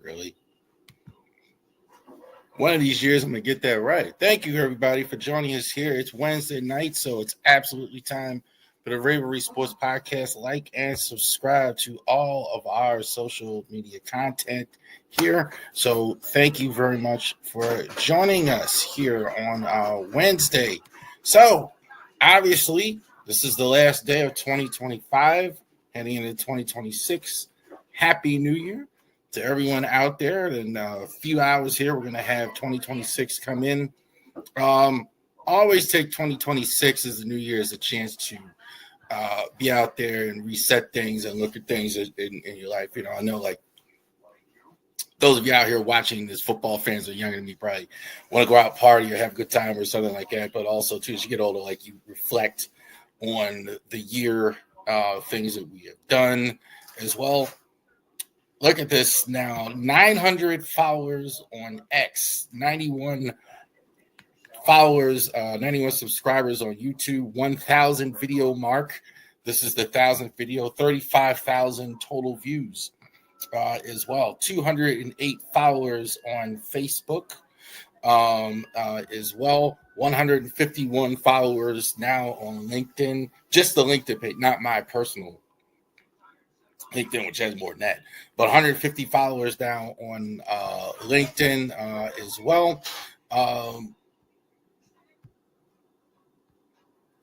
Really? One of these years, I'm going to get that right. Thank you, everybody, for joining us here. It's Wednesday night, so it's absolutely time for the Ravori Sports Podcast. Like and subscribe to all of our social media content here. So thank you very much for joining us here on Wednesday. So, obviously, this is the last day of 2025, heading into 2026. Happy New Year to everyone out there. In a few hours here, we're going to have 2026 come in. Always take 2026 as the new year as a chance to be out there and reset things and look at things in your life. You know, I know like those of you out here watching this, football fans are younger than me, probably want to go out party or have a good time or something like that. But also, too, as you get older, like you reflect on the year, things that we have done as well. Look at this now, 900 followers on X, 91 followers, 91 subscribers on YouTube, 1,000 video mark. This is the 1,000th video, 35,000 total views as well. 208 followers on Facebook as well. 151 followers now on LinkedIn, just the LinkedIn page, not my personal LinkedIn, which has more than that, but 150 followers now on LinkedIn as well.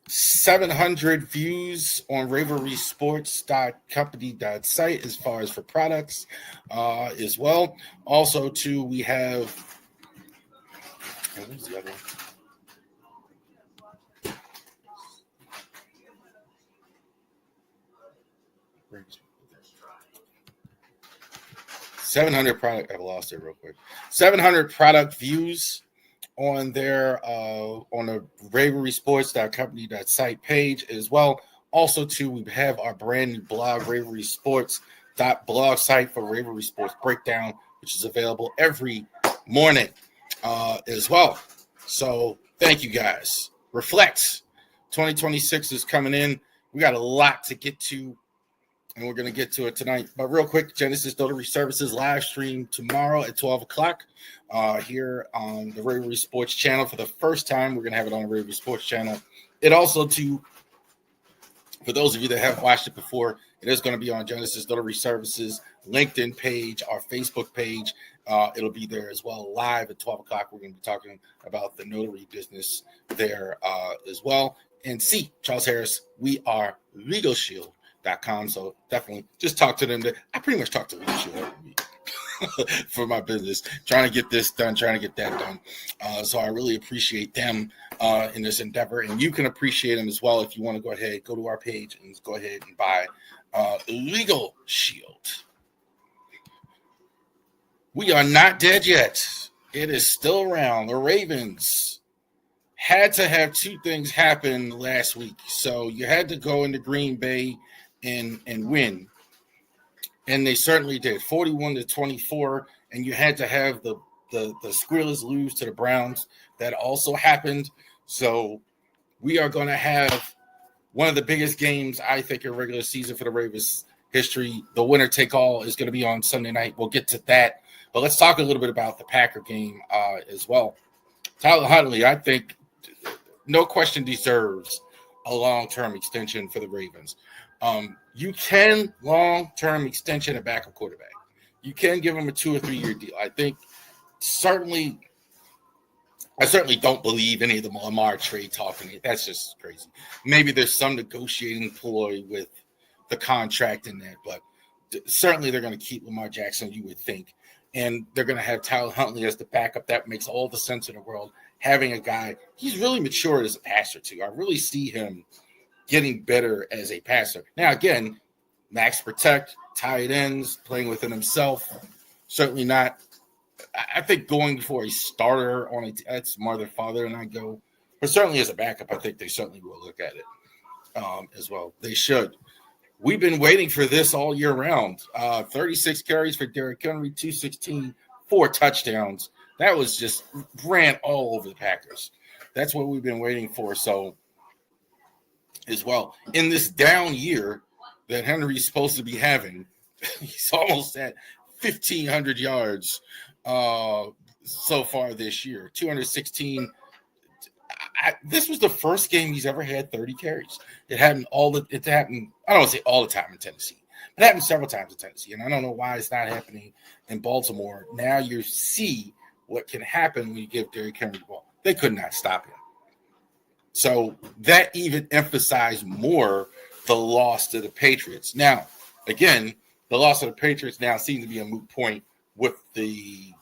700 views on Ravori Sports company.site as far as for products as well. Also, too, we have where's the other one? 700 product. I lost it real quick. 700 product views on their on the Ravori Sports company.site page as well. Also, too, we have our brand new blog, Ravori Sports blog site for Ravori Sports Breakdown, which is available every morning as well. So thank you guys. Reflect. 2026 is coming in. We got a lot to get to, and we're going to get to it tonight. But real quick, Genesis Notary Services live stream tomorrow at 12 o'clock here on the Ravori Sports channel. For the first time, we're going to have it on the Ravori Sports channel. It also, for those of you that haven't watched it before, it is going to be on Genesis Notary Services LinkedIn page, our Facebook page. It'll be there as well, live at 12 o'clock. We're going to be talking about the notary business there as well. And see, Charles Harris, we are LegalShield.com. So definitely just talk to them. I pretty much talk to Legal Shield every week for my business, trying to get this done, trying to get that done. So I really appreciate them in this endeavor. And you can appreciate them as well if you want to go ahead, go to our page and go ahead and buy Legal Shield. We are not dead yet. It is still around. The Ravens had to have two things happen last week. So you had to go into Green Bay and win. And they certainly did. 41-24. And you had to have the Squealers lose to the Browns. That also happened. So we are going to have one of the biggest games, I think, in regular season for the Ravens history. The winner take all is going to be on Sunday night. We'll get to that. But let's talk a little bit about the Packer game as well. Tyler Huntley, I think, no question, deserves a long-term extension for the Ravens. You can long-term extension a backup quarterback. You can give him a 2 or 3 year deal. I certainly don't believe any of the Lamar trade talking. That's just crazy. Maybe there's some negotiating ploy with the contract in that, but certainly they're going to keep Lamar Jackson, you would think. And they're going to have Tyler Huntley as the backup. That makes all the sense in the world. Having a guy, he's really matured as a passer, too. I really see him getting better as a passer. Now, again, max protect, tight ends, playing within himself. Certainly not. I think going for a starter on that's more farther than I go. But certainly as a backup, I think they certainly will look at it as well. They should. We've been waiting for this all year round. 36 carries for Derrick Henry, 216, 4 touchdowns. That was just ran all over the Packers. That's what we've been waiting for. So, as well, in this down year that Henry's supposed to be having, he's almost at 1,500 yards so far this year. 216. This was the first game he's ever had 30 carries. It happened I don't want to say all the time in Tennessee. It happened several times in Tennessee, and I don't know why it's not happening in Baltimore. Now you see what can happen when you give Derrick Henry the ball. They could not stop him. So that even emphasized more the loss to the Patriots. Now, again, the loss of the Patriots now seems to be a moot point with the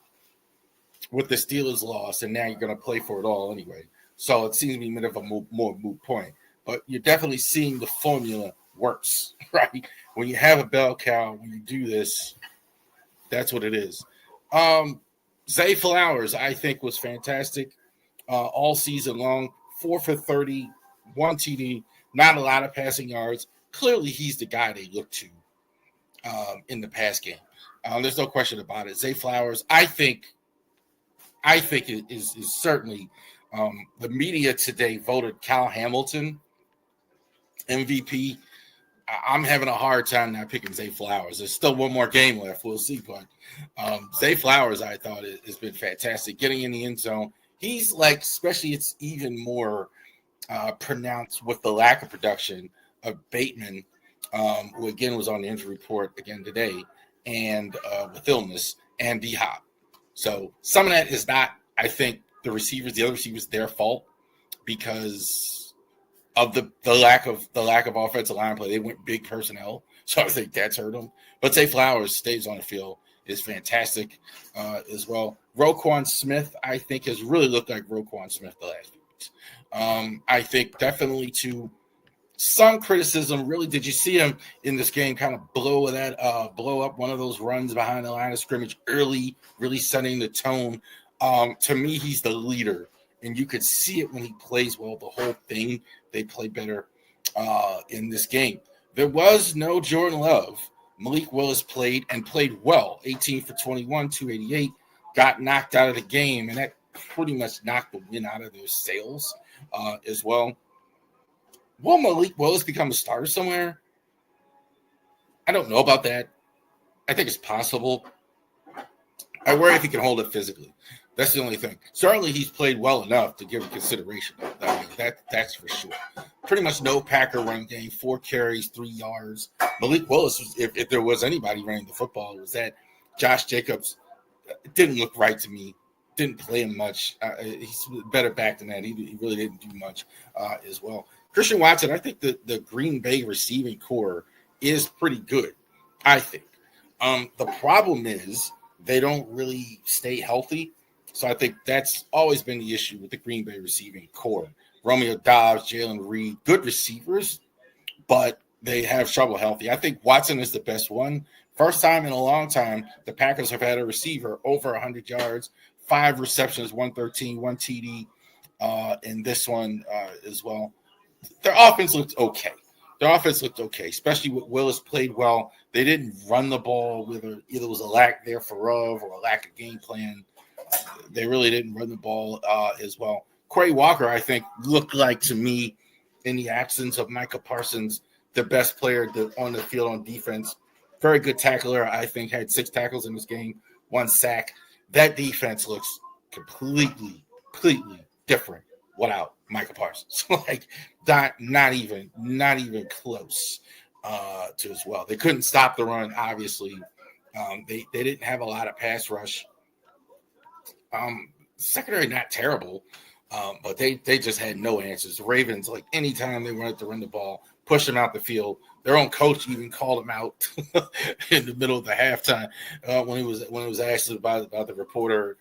Steelers loss, and now you're going to play for it all anyway. So it seems to be a bit of a more moot point. But you're definitely seeing the formula works, right? When you have a bell cow, when you do this, that's what it is. Zay Flowers, I think, was fantastic all season long. 4 for 30, 1 TD, not a lot of passing yards. Clearly, he's the guy they look to in the pass game. There's no question about it. Zay Flowers, I think it is certainly the media today voted Cal Hamilton MVP. I'm having a hard time not picking Zay Flowers. There's still one more game left. We'll see. But Zay Flowers, I thought, has been fantastic. Getting in the end zone. He's like, especially it's even more pronounced with the lack of production of Bateman, who again was on the injury report again today, and with illness, and D-Hop. So some of that is not, I think, the other receivers, their fault because of the lack of offensive line play. They went big personnel, so I think that's hurt them. But Zay Flowers stays on the field, is fantastic as well. Roquan Smith, I think, has really looked like Roquan Smith the last few weeks. I think definitely to some criticism. Really, did you see him in this game kind of blow up one of those runs behind the line of scrimmage early, really setting the tone? To me, he's the leader, and you could see it when he plays well. The whole thing, they play better in this game. There was no Jordan Love. Malik Willis played well. 18 for 21, 288. Got knocked out of the game, and that pretty much knocked the win out of their sails as well. Will Malik Willis become a starter somewhere? I don't know about that. I think it's possible. I worry if he can hold it physically. That's the only thing. Certainly, he's played well enough to give consideration. That's for sure. Pretty much no Packer run game. 4 carries, 3 yards. Malik Willis, if there was anybody running the football, it was that. Josh Jacobs didn't look right to me. Didn't play him much. He's better back than that. He really didn't do much as well. Christian Watson, I think the Green Bay receiving core is pretty good, I think. The problem is they don't really stay healthy. So I think that's always been the issue with the Green Bay receiving core. Romeo Doubs, Jalen Reed, good receivers, but they have trouble healthy. I think Watson is the best one. First time in a long time, the Packers have had a receiver over 100 yards, 5 receptions, 113, 1 TD in this one as well. Their offense looked okay. Especially with Willis played well. They didn't run the ball with either it was a lack there for Rove or a lack of game plan. They really didn't run the ball as well. Quay Walker, I think, looked like to me, in the absence of Micah Parsons, the best player on the field on defense. Very good tackler. I think had 6 tackles in this game, 1 sack. That defense looks completely different without Micah Parsons. Like not even close to as well. They couldn't stop the run, obviously. They didn't have a lot of pass rush. Secondary not terrible, but they just had no answers. The Ravens, like anytime they wanted to run the ball, push them out the field. Their own coach even called them out in the middle of the halftime when it was asked about the reporter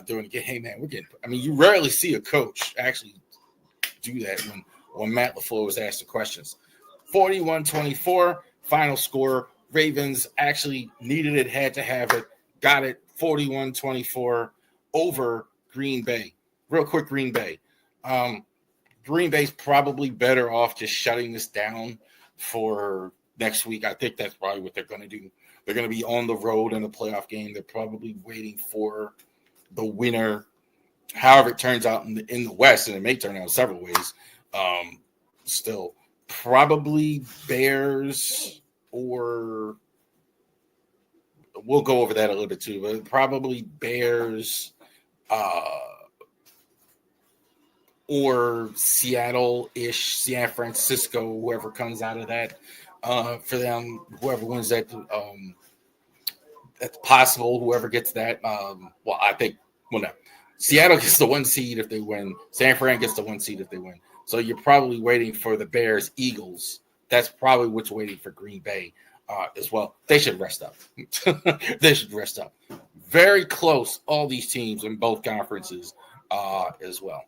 during the game. Hey man, you rarely see a coach actually do that when Matt LaFleur was asked the questions. 41-24 final score. Ravens actually needed it, had to have it, got it. 41-24 over Green Bay. Real quick, Green Bay. Green Bay's probably better off just shutting this down for next week. I think that's probably what they're going to do. They're going to be on the road in the playoff game. They're probably waiting for the winner. However it turns out in the West, and it may turn out several ways, still probably Bears or we'll go over that a little bit too, but probably Bears or Seattle-ish, San Francisco, whoever comes out of that for them, whoever wins that, that's possible, whoever gets that. No. Seattle gets the 1 seed if they win. San Fran gets the 1 seed if they win. So you're probably waiting for the Bears, Eagles. That's probably what's waiting for Green Bay as well. They should rest up. They should rest up. Very close, all these teams in both conferences as well.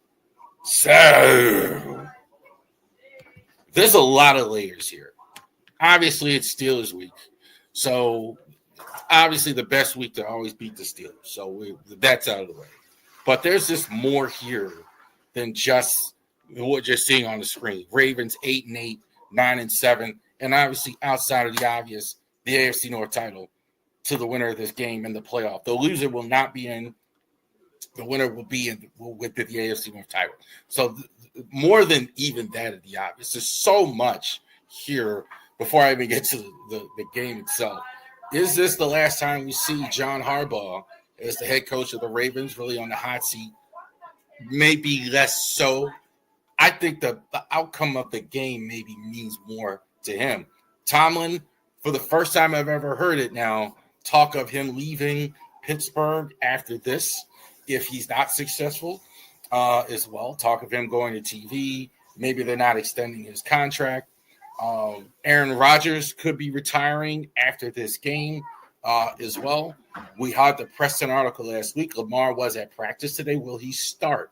So there's a lot of layers here. Obviously, it's Steelers week. So obviously the best week to always beat the Steelers. So that's out of the way. But there's just more here than just what you're seeing on the screen. Ravens 8-8, 9-7, and obviously outside of the obvious, the AFC North title to the winner of this game in the playoff. The loser will not be in. The winner will be with the AFC North title. So more than even that of the obvious. There's so much here before I even get to the game itself. Is this the last time we see John Harbaugh as the head coach of the Ravens really on the hot seat? Maybe less so. I think the outcome of the game maybe means more to him. Tomlin, for the first time I've ever heard it now, talk of him leaving Pittsburgh after this if he's not successful as well. Talk of him going to TV. Maybe they're not extending his contract. Aaron Rodgers could be retiring after this game as well. We had the Preston article last week. Lamar was at practice today. Will he start?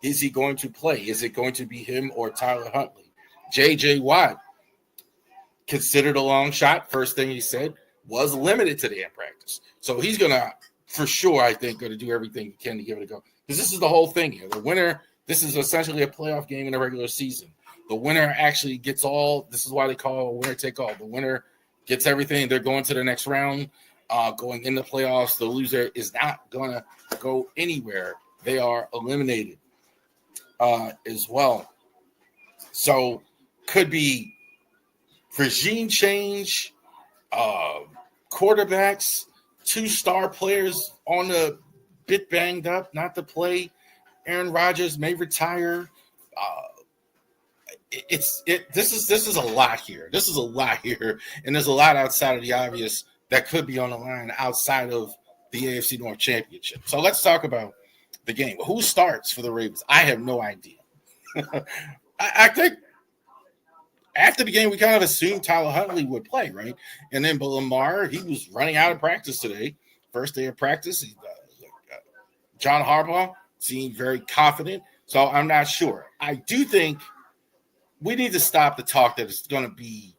Is he going to play? Is it going to be him or Tyler Huntley? J.J. Watt, considered a long shot. First thing he said was limited today at practice. So he's going to, for sure, I think, going to do everything he can to give it a go. Because this is the whole thing here. The winner, this is essentially a playoff game in a regular season. The winner actually gets all, this is why they call it a winner take all. The winner gets everything. They're going to the next round, going in the playoffs. The loser is not going to go anywhere. They are eliminated as well. So could be regime change, quarterbacks, 2 star players on the bit banged up, not to play. Aaron Rodgers may retire. This is a lot here. This is a lot here, and there's a lot outside of the obvious that could be on the line outside of the AFC North Championship. So let's talk about the game. Who starts for the Ravens? I have no idea. I think after the game, we kind of assumed Tyler Huntley would play, right? And then, but Lamar, he was running out of practice today. First day of practice. John Harbaugh seemed very confident. So I'm not sure. I do think we need to stop the talk that it's going to be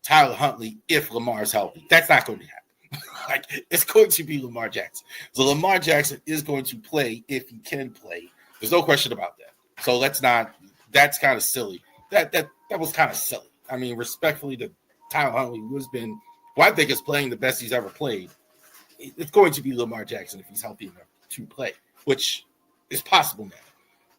Tyler Huntley if Lamar is healthy. That's not going to happen. It's going to be Lamar Jackson. So Lamar Jackson is going to play if he can play. There's no question about that. So let's not. That's kind of silly. That was kind of silly. I mean, respectfully to Tyler Huntley, who has been, who I think is playing the best he's ever played. It's going to be Lamar Jackson if he's healthy enough to play, which is possible now.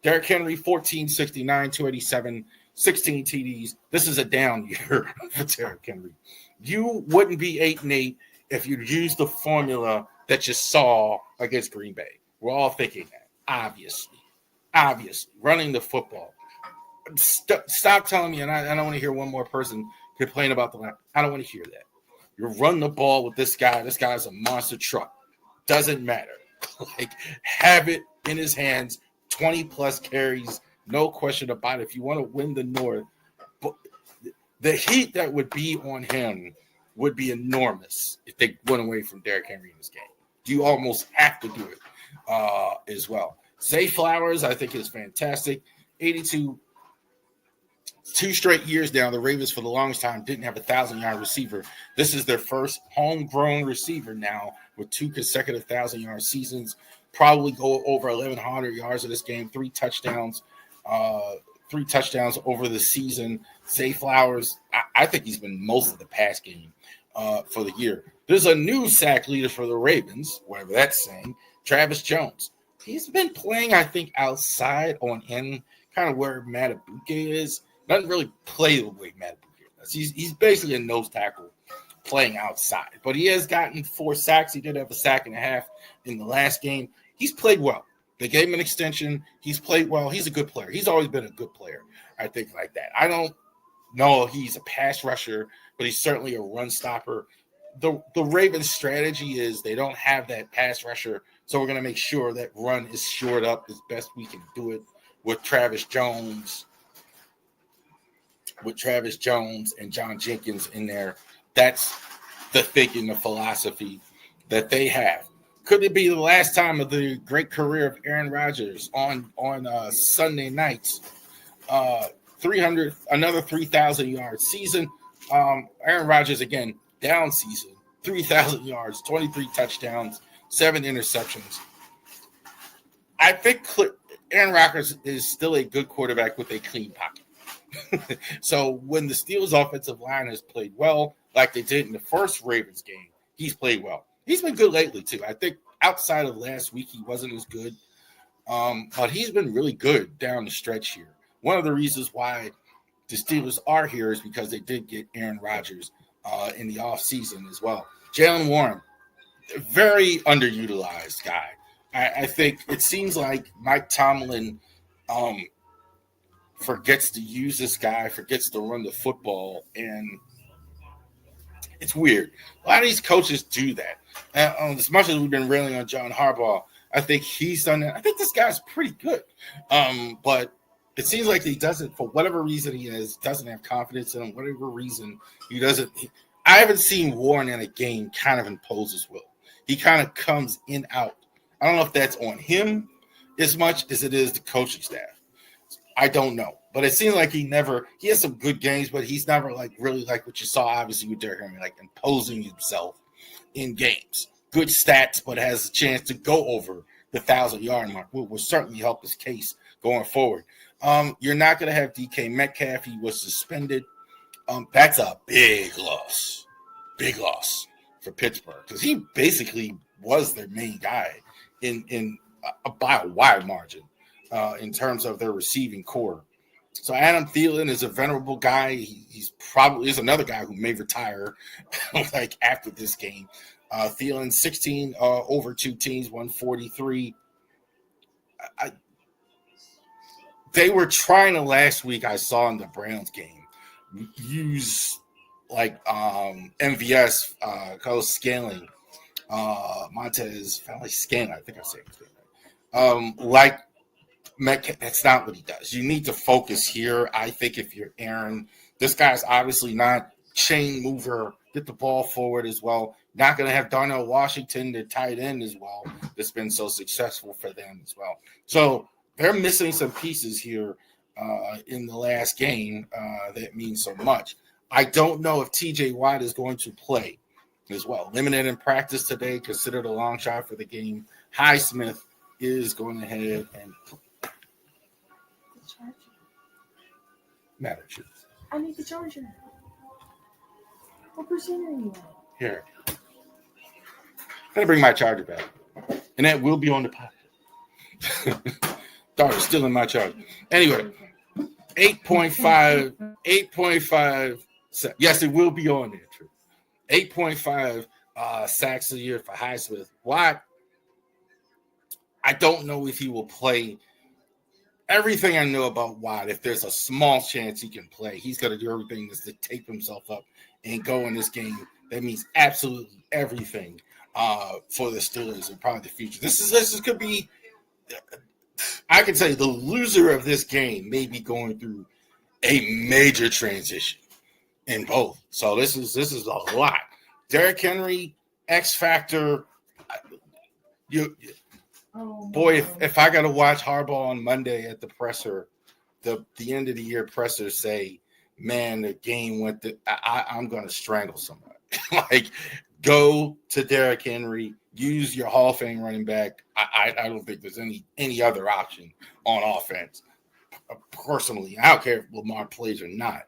Derrick Henry, 1469, 287, 16 TDs. This is a down year for Derrick Henry. You wouldn't be 8-8 if you used the formula that you saw against Green Bay. We're all thinking that, obviously, running the football. Stop telling me, and I don't want to hear one more person complain about the line. I don't want to hear that. You run the ball with this guy. This guy's a monster truck. Doesn't matter. Have it in his hands, 20-plus carries, no question about it. If you want to win the North, but the heat that would be on him would be enormous if they went away from Derrick Henry in this game. You almost have to do it as well. Zay Flowers, I think, is fantastic. 82, 2 straight years now, the Ravens for the longest time didn't have a 1,000-yard receiver. This is their first homegrown receiver now with 2 consecutive 1,000-yard seasons. Probably go over 1,100 yards in this game, 3 touchdowns. 3 touchdowns over the season. Zay Flowers, I think he's been most of the pass game for the year. There's a new sack leader for the Ravens, whatever that's saying, Travis Jones. He's been playing, I think, outside on end, kind of where Matabuke is. Doesn't really play the way Matabuke does. He's basically a nose tackle playing outside. But he has gotten 4 sacks. He did have a sack and a half in the last game. He's played well. They gave him an extension. He's played well. He's a good player. He's always been a good player, I think, like that. I don't know if he's a pass rusher, but he's certainly a run stopper. The Ravens' strategy is they don't have that pass rusher, so we're going to make sure that run is shored up as best we can do it with Travis Jones and John Jenkins in there. That's the thinking, the philosophy that they have. Could it be the last time of the great career of Aaron Rodgers on Sunday nights? Another 3,000-yard season. Aaron Rodgers, again, down season, 3,000 yards, 23 touchdowns, 7 interceptions. I think Aaron Rodgers is still a good quarterback with a clean pocket. So when the Steelers' offensive line has played well, like they did in the first Ravens game, he's played well. He's been good lately, too. I think outside of last week, he wasn't as good. But he's been really good down the stretch here. One of the reasons why the Steelers are here is because they did get Aaron Rodgers in the offseason as well. Jaylen Warren, very underutilized guy. I think it seems like Mike Tomlin forgets to use this guy, forgets to run the football, and it's weird. A lot of these coaches do that. As much as we've been railing on John Harbaugh, I think he's done that. I think this guy's pretty good. But it seems like he doesn't, for whatever reason doesn't have confidence in him, whatever reason he doesn't. I haven't seen Warren in a game kind of impose his will. He kind of comes in, out. I don't know if that's on him as much as it is the coaching staff. I don't know. But it seems like he has some good games, but he's never like really like what you saw obviously with Derrick Henry, like imposing himself in games. Good stats, but has a chance to go over the 1,000-yard mark, will certainly help his case going forward. You're not going to have DK Metcalf. He was suspended. That's a big loss for Pittsburgh because he basically was their main guy in by a wide margin in terms of their receiving core. So Adam Thielen is a venerable guy. He's probably is another guy who may retire like after this game. Thielen 16 over 2 teams, 143. They were trying to last week. I saw in the Browns game use like MVS, Carlos Scaling, Montez, Scaling. I think I said it. Like Metcalf, that's not what he does. You need to focus here. I think if you're Aaron, this guy's obviously not chain mover. Get the ball forward as well. Not going to have Darnell Washington, the tight end as well. That's been so successful for them as well. So they're missing some pieces here in the last game that means so much. I don't know if TJ Watt is going to play as well. Limited in practice today, considered a long shot for the game. Highsmith is going ahead and matter. I need the charger. What percent are you on? Here. I'm going to bring my charger back. And that will be on the podcast. Daughter's still in my charger. Anyway, 8.5. Yes, it will be on there, true. 8.5 sacks a year for Highsmith. Why? I don't know if he will play. Everything I know about Watt, if there's a small chance he can play, he's going to do everything to tape himself up and go in this game. That means absolutely everything for the Steelers and probably the future. This could be, I can say the loser of this game may be going through a major transition in both. So this is a lot. Derrick Henry, X Factor. Boy, if I got to watch Harbaugh on Monday at the presser, the end of the year presser say, man, the game went to, I'm going to strangle somebody. Like, go to Derrick Henry, use your Hall of Fame running back. I don't think there's any other option on offense. Personally, I don't care if Lamar plays or not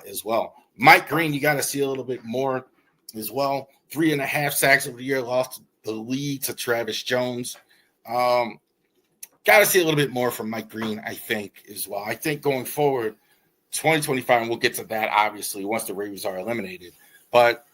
as well. Mike Green, you got to see a little bit more as well. 3.5 sacks over the year, lost the lead to Travis Jones. Got to see a little bit more from Mike Green, I think, as well. I think going forward, 2025, and we'll get to that, obviously, once the Ravens are eliminated. But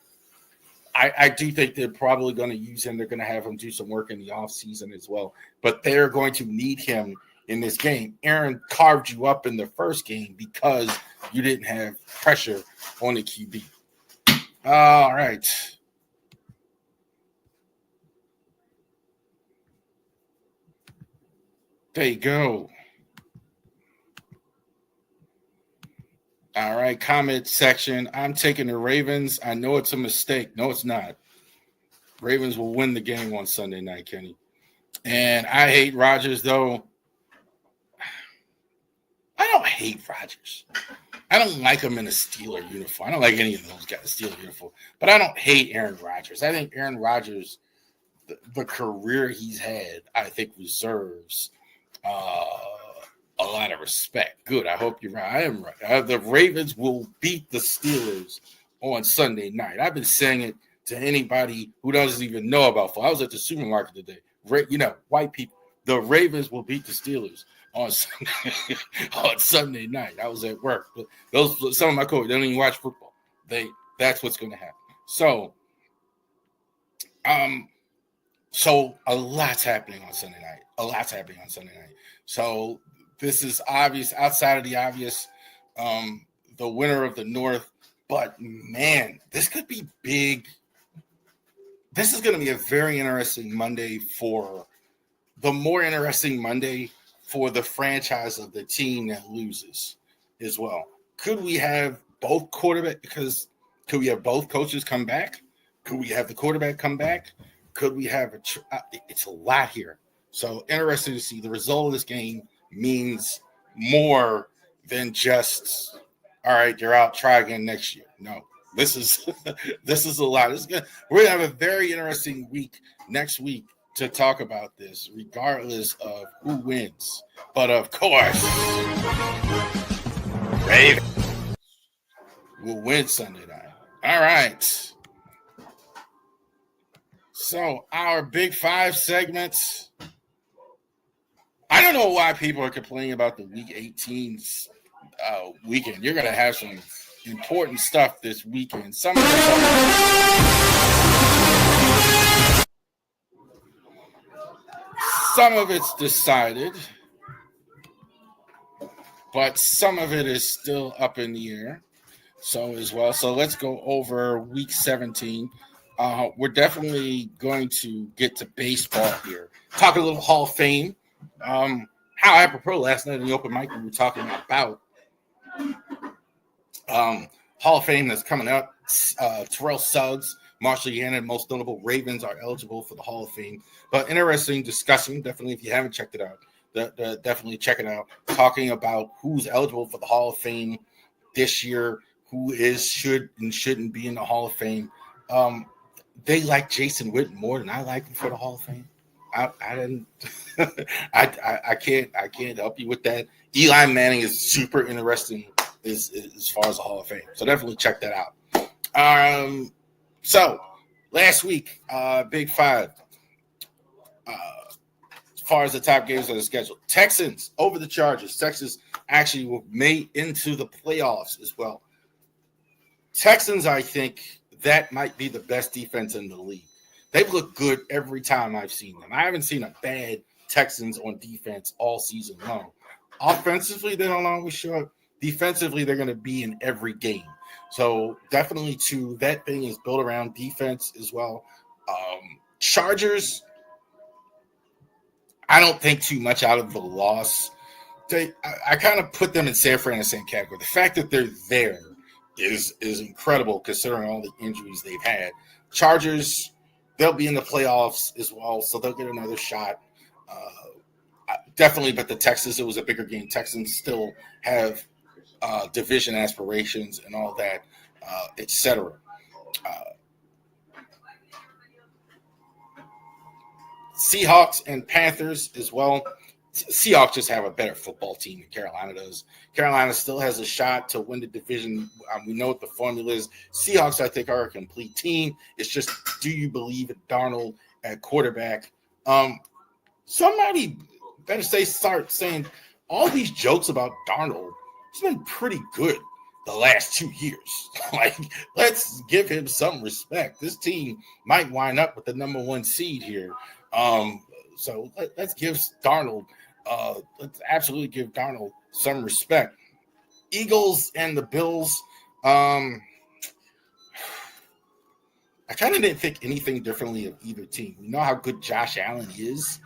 I do think they're probably going to use him. They're going to have him do some work in the offseason as well. But they're going to need him in this game. Aaron carved you up in the first game because you didn't have pressure on the QB. All right. There you go. All right, comment section. I'm taking the Ravens. I know it's a mistake. No, it's not. Ravens will win the game on Sunday night, Kenny. And I hate Rodgers, though. I don't hate Rodgers. I don't like him in a Steeler uniform. I don't like any of those guys, Steeler uniform. But I don't hate Aaron Rodgers. I think Aaron Rodgers, the career he's had, I think deserves a lot of respect. Good. I hope you're right. I am right. The Ravens will beat the Steelers on Sunday night. I've been saying it to anybody who doesn't even know about football. I was at the supermarket today. White people. The Ravens will beat the Steelers on Sunday night. I was at work. But some of my coaches, they don't even watch football. That's what's going to happen. So a lot's happening on Sunday night. So this is obvious, outside of the obvious, the winner of the North. But, man, this could be big. This is going to be a very interesting Monday for the franchise of the team that loses as well. Could we have both quarterback? Because could we have both coaches come back? Could we have the quarterback come back? Could we have it's a lot here. So interesting to see. The result of this game means more than just, all right, you're out, try again next year. No, this is a lot. We're gonna have a very interesting week next week to talk about this, regardless of who wins. But of course, Ravens will win Sunday night. All right. So our Big Five segments. I don't know why people are complaining about the Week 18's weekend. You're going to have some important stuff this weekend. Some of it's decided, but some of it is still up in the air. So as well. So let's go over Week 17. We're definitely going to get to baseball here. Talk a little Hall of Fame. How apropos last night in the open mic we were talking about Hall of Fame that's coming up. Terrell Suggs, Marshall Yannon, most notable Ravens are eligible for the Hall of Fame. But interesting discussion. Definitely, if you haven't checked it out, definitely check it out. Talking about who's eligible for the Hall of Fame this year, who should and shouldn't be in the Hall of Fame. They like Jason Witten more than I like him for the Hall of Fame. I didn't. I can't help you with that. Eli Manning is super interesting as far as the Hall of Fame. So definitely check that out. So last week, Big Five. As far as the top games on the schedule, Texans over the Chargers. Texans actually were made into the playoffs as well. Texans, I think that might be the best defense in the league. They've looked good every time I've seen them. I haven't seen a bad Texans on defense all season long. Offensively, they don't always show up. Defensively, they're going to be in every game. So definitely, too, that thing is built around defense as well. Chargers, I don't think too much out of the loss. I kind of put them in San Fran in the same category. The fact that they're there is incredible considering all the injuries they've had. Chargers, they'll be in the playoffs as well, so they'll get another shot. Definitely, but the Texans, it was a bigger game. Texans still have division aspirations and all that, etc. Seahawks and Panthers as well. Seahawks just have a better football team than Carolina does. Carolina still has a shot to win the division. We know what the formula is. Seahawks, I think, are a complete team. It's just, do you believe in Darnold at quarterback? Somebody better start saying all these jokes about Darnold. He's been pretty good the last 2 years. Like, let's give him some respect. This team might wind up with the number 1 seed here. So let's give Darnold, let's absolutely give Darnold some respect. Eagles and the Bills. I kind of didn't think anything differently of either team. We know how good Josh Allen is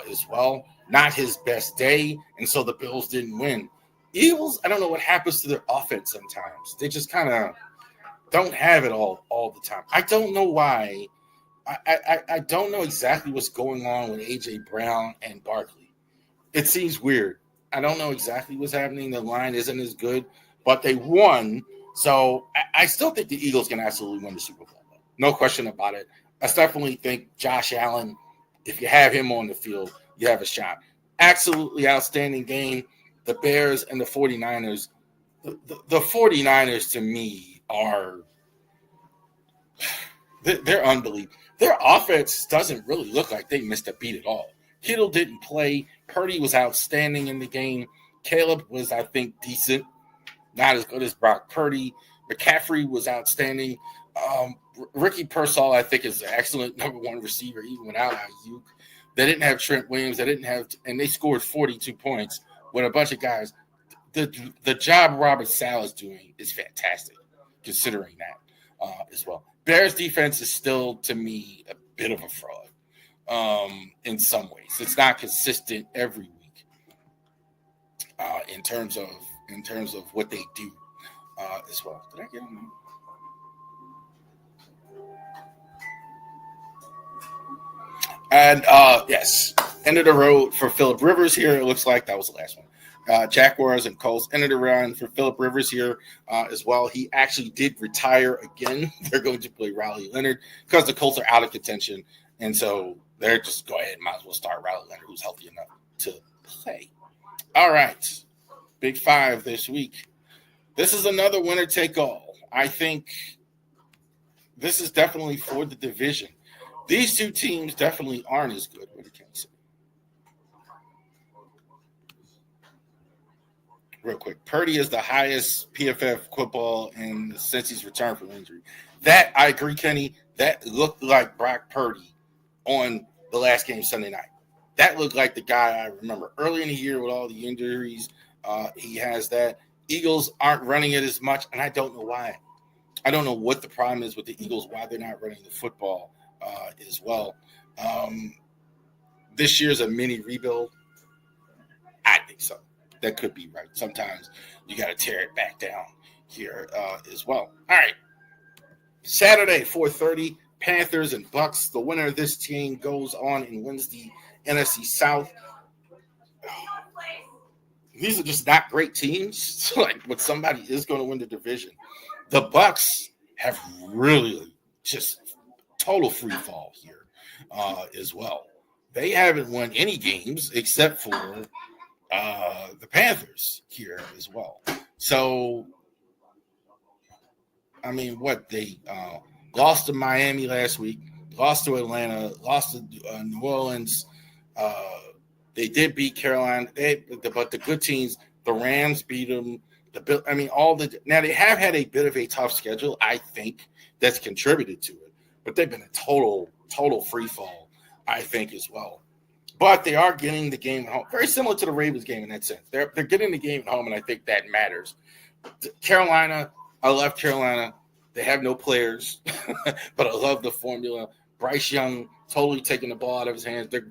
as well. Not his best day, and so the Bills didn't win. Eagles, I don't know what happens to their offense sometimes. They just kind of don't have it all the time. I don't know why. I don't know exactly what's going on with A.J. Brown and Barkley. It seems weird. I don't know exactly what's happening. The line isn't as good, but they won. So I still think the Eagles can absolutely win the Super Bowl. No question about it. I definitely think Josh Allen, if you have him on the field, you have a shot. Absolutely outstanding game. The Bears and the 49ers. The 49ers, to me, are they're unbelievable. Their offense doesn't really look like they missed a beat at all. Kittle didn't play. Purdy was outstanding in the game. Caleb was, I think, decent. Not as good as Brock Purdy. McCaffrey was outstanding. Ricky Pearsall, I think, is an excellent number 1 receiver, even without Ayuk. They didn't have Trent Williams. And they scored 42 points with a bunch of guys. The job Robert Saleh is doing is fantastic, considering that as well. Bears defense is still, to me, a bit of a fraud in some ways. It's not consistent every week in terms of what they do as well. Did I get them? And yes, end of the road for Phillip Rivers here. It looks like that was the last one. Jaguars and Colts ended the run for Phillip Rivers here as well. He actually did retire again. They're going to play Riley Leonard because the Colts are out of contention. And so they're just go ahead and might as well start Riley Leonard, who's healthy enough to play. All right. Big 5 this week. This is another winner take all. I think this is definitely for the division. These two teams definitely aren't as good. What can I say? Real quick, Purdy is the highest PFF football since he's returned from injury. That, I agree, Kenny, that looked like Brock Purdy on the last game Sunday night. That looked like the guy I remember early in the year with all the injuries. He has that. Eagles aren't running it as much, and I don't know why. I don't know what the problem is with the Eagles, why they're not running the football as well. This year's a mini rebuild. I think so. That could be right. Sometimes you got to tear it back down here as well. All right. Saturday, 4:30, Panthers and Bucks. The winner of this team goes on and wins the NFC South. These are just not great teams. But somebody is going to win the division. The Bucks have really just total free fall here as well. They haven't won any games except for the Panthers here as well. So, I mean, they lost to Miami last week, lost to Atlanta, lost to New Orleans. They did beat Carolina, but the good teams, the Rams beat them. Now they have had a bit of a tough schedule. I think that's contributed to it, but they've been a total free fall, I think, as well. But they are getting the game at home. Very similar to the Ravens game in that sense. They're getting the game at home, and I think that matters. Carolina, I love Carolina. They have no players, but I love the formula. Bryce Young totally taking the ball out of his hands. The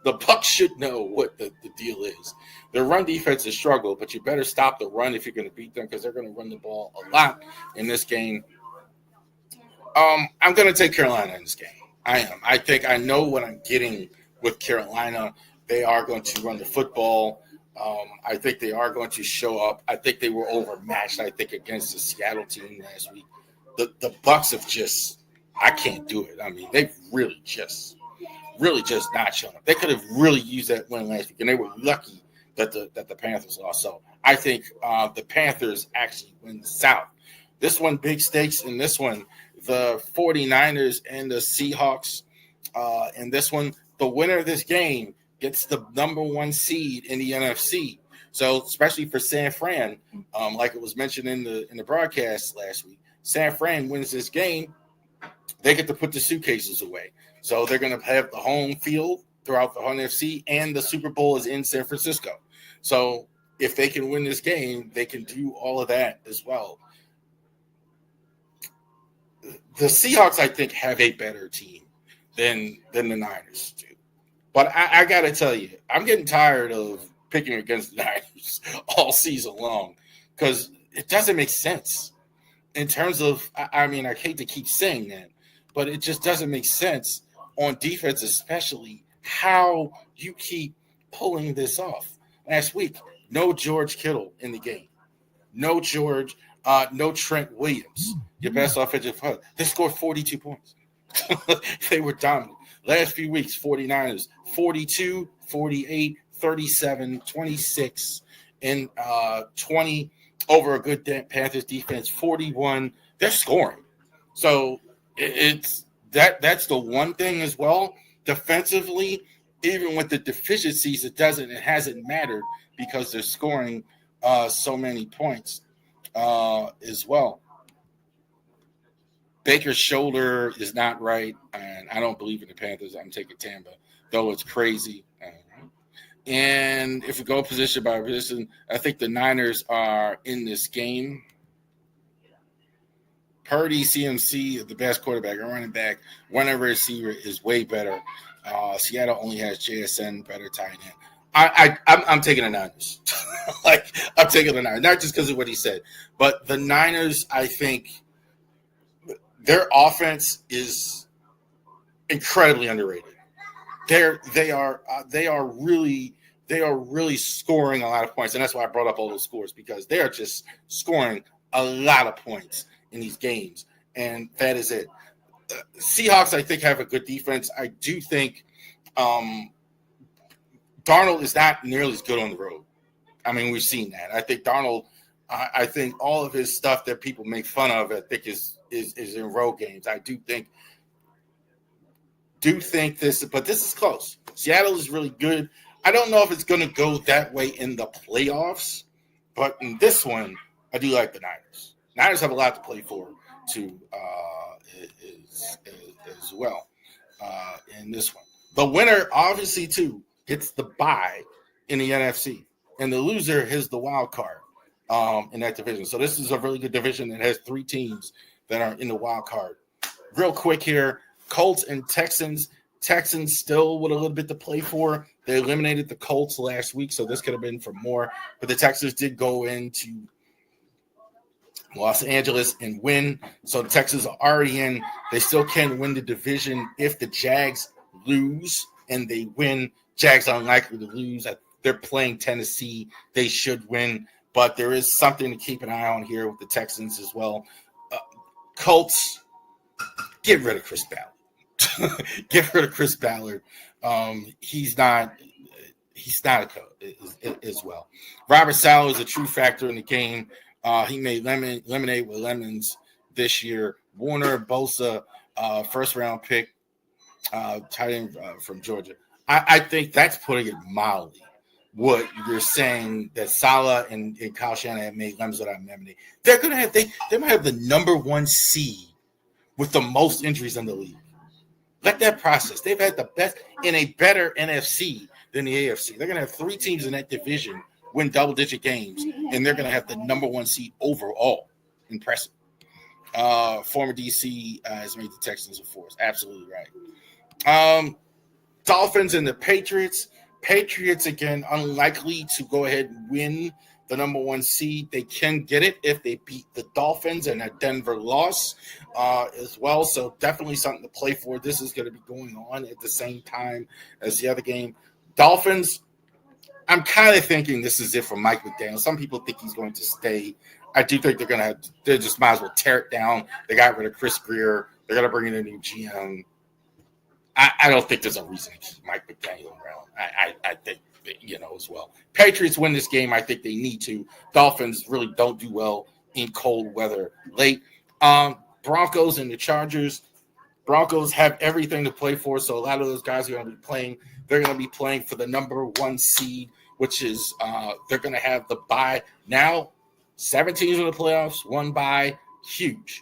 Bucs should know what the deal is. Their run defense is struggle, but you better stop the run if you're going to beat them because they're going to run the ball a lot in this game. I'm going to take Carolina in this game. I am. I think I know what I'm getting with Carolina. They are going to run the football. I think they are going to show up. I think they were overmatched, against the Seattle team last week. The Bucs have just – I can't do it. I mean, they've really just not shown up. They could have really used that win last week, and they were lucky that the Panthers lost. So I think the Panthers actually win the South. This one, big stakes in this one. The 49ers and the Seahawks. And this one, the winner of this game gets the number 1 seed in the NFC. So especially for San Fran, like it was mentioned in the broadcast last week, San Fran wins this game, they get to put the suitcases away. So they're going to have the home field throughout the whole NFC, and the Super Bowl is in San Francisco. So if they can win this game, they can do all of that as well. The Seahawks, I think, have a better team than the Niners do. But I got to tell you, I'm getting tired of picking against the Niners all season long because it doesn't make sense in terms of, I mean, I hate to keep saying that, but it just doesn't make sense on defense, especially how you keep pulling this off. Last week, no George Kittle in the game. No Trent Williams, your best offensive player. They scored 42 points. They were dominant. Last few weeks, 49ers, 42, 48, 37, 26, and 20 over a good Panthers defense, 41. They're scoring. So it's that's the one thing as well. Defensively, even with the deficiencies, it hasn't mattered because they're scoring so many points as well. Baker's shoulder is not right, and I don't believe in the Panthers. I'm taking Tampa, though it's crazy. And if we go position by position, I think the Niners are in this game. Purdy, CMC, the best quarterback, a running back, one receiver is way better. Seattle only has JSN, better tight end. I'm taking the Niners. I'm taking the Niners, not just because of what he said, but the Niners, I think, their offense is incredibly underrated. They are really scoring a lot of points, and that's why I brought up all those scores, because they are just scoring a lot of points in these games, and that is it. Seahawks, I think, have a good defense. I do think Darnold is not nearly as good on the road. I mean, we've seen that. I think Darnold, I think all of his stuff that people make fun of, I think is in road games. I do think this, but this is close. Seattle is really good. I don't know if it's going to go that way in the playoffs, but in this one, I do like the Niners. Niners have a lot to play for, too, as well in this one. The winner, obviously, too, gets the bye in the NFC, and the loser has the wild card in that division. So this is a really good division that has three teams that are in the wild card. Real quick here, Colts and Texans. Texans still with a little bit to play for. They eliminated the Colts last week, so this could have been for more. But the Texans did go into Los Angeles and win. So the Texans are already in. They still can win the division if the Jags lose and they win. Jags are unlikely to lose. They're playing Tennessee. They should win. But there is something to keep an eye on here with the Texans as well. Colts, get rid of Chris Ballard. Get rid of Chris Ballard. He's not a coach as well. Robert Saleh is a true factor in the game. He made lemonade with lemons this year. Warner, Bosa, first-round pick, tight end from Georgia. I think that's putting it mildly. What you're saying that Saleh and Kyle Shanahan made lemons without lemonade. They're gonna have they might have the number one seed with the most injuries in the league. Let that process. They've had the best in a better NFC than the AFC. They're gonna have three teams in that division win double-digit games, and they're going to have the number one seed overall. Impressive. Former DC has made the Texans a force. Absolutely right. Dolphins and the Patriots. Patriots, again, unlikely to go ahead and win the number one seed. They can get it if they beat the Dolphins and a Denver loss as well. So definitely something to play for. This is going to be going on at the same time as the other game. Dolphins, I'm kind of thinking this is it for Mike McDaniel. Some people think he's going to stay. I do think they just might as well tear it down. They got rid of Chris Greer. They're going to bring in a new GM. I don't think there's a reason to keep Mike McDaniel around. I think, as well. Patriots win this game. I think they need to. Dolphins really don't do well in cold weather late. Broncos and the Chargers. Broncos have everything to play for, so a lot of those guys are going to be playing. They're going to be playing for the number one seed which is they're going to have the bye. Now, 7 teams in the playoffs, 1 bye, huge.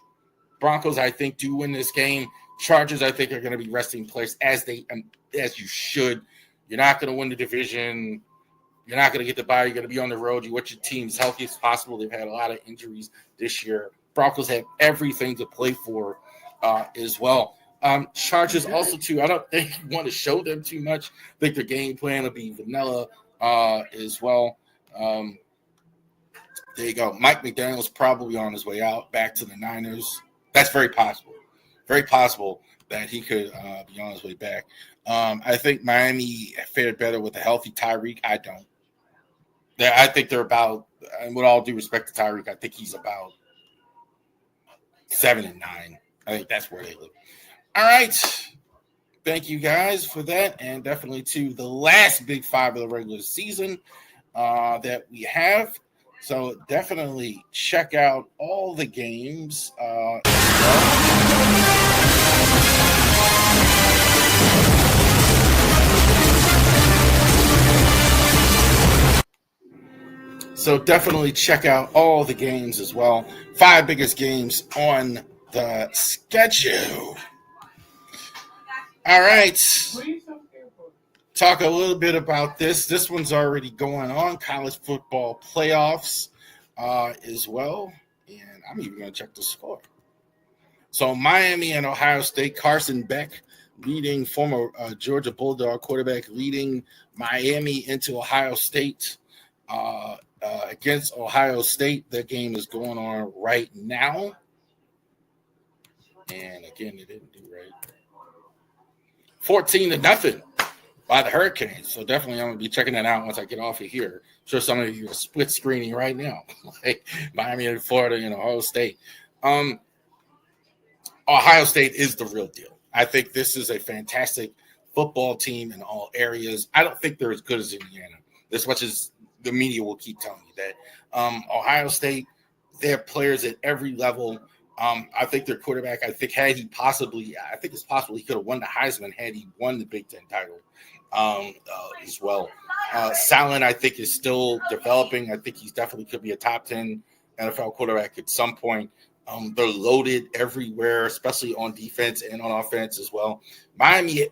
Broncos, I think, do win this game. Chargers, I think, are going to be resting players as you should. You're not going to win the division. You're not going to get the bye. You're going to be on the road. You want your team as healthy as possible. They've had a lot of injuries this year. Broncos have everything to play for as well. Chargers also, too, I don't think you want to show them too much. I think their game plan will be vanilla as well. There you go. Mike McDaniel's probably on his way out back to the Niners. That's very possible. Very possible that he could be on his way back. I think Miami fared better with a healthy Tyreek. I don't. I think they're about, and with all due respect to Tyreek, I think he's about 7-9. I think that's where they live. All right. Thank you guys for that. And definitely to the last Big Five of the regular season that we have. So definitely check out all the games as well. So definitely check out all the games as well. 5 biggest games on the schedule. All right. Talk a little bit about this. This one's already going on. College football playoffs as well. And I'm even going to check the score. So Miami and Ohio State, Carson Beck leading, former Georgia Bulldog quarterback, leading Miami into Ohio State. Against Ohio State, that game is going on right now. And again, it didn't do right. 14-0 by the Hurricanes. So definitely I'm going to be checking that out once I get off of here. I'm sure some of you are split screening right now. Like Miami and Florida and Ohio State. Ohio State is the real deal. I think this is a fantastic football team in all areas. I don't think they're as good as Indiana, as much as the media will keep telling you that. Ohio State, they have players at every level. I think their quarterback, I think it's possible he could have won the Heisman had he won the Big Ten title as well. Salin, I think, is still developing. I think he's definitely could be a top 10 NFL quarterback at some point. They're loaded everywhere, especially on defense and on offense as well. Miami,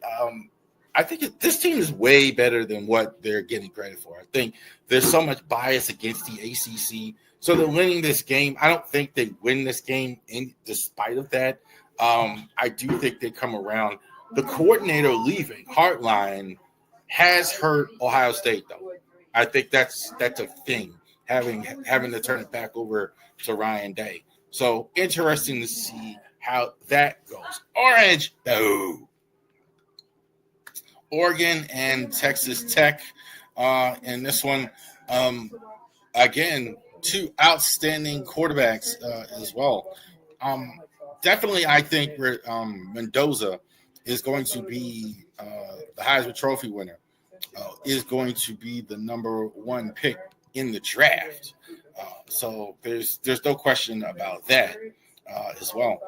I think this team is way better than what they're getting credit for. I think there's so much bias against the ACC. So they're winning this game. I don't think they win this game despite of that. I do think they come around. The coordinator leaving, Hartline, has hurt Ohio State, though. I think that's a thing, having to turn it back over to Ryan Day. So interesting to see how that goes. Orange, no. Oregon and Texas Tech in this one. Again, 2 outstanding quarterbacks as well. Definitely, I think Mendoza is going to be the Heisman Trophy winner, is going to be the number 1 pick in the draft. So there's no question about that as well.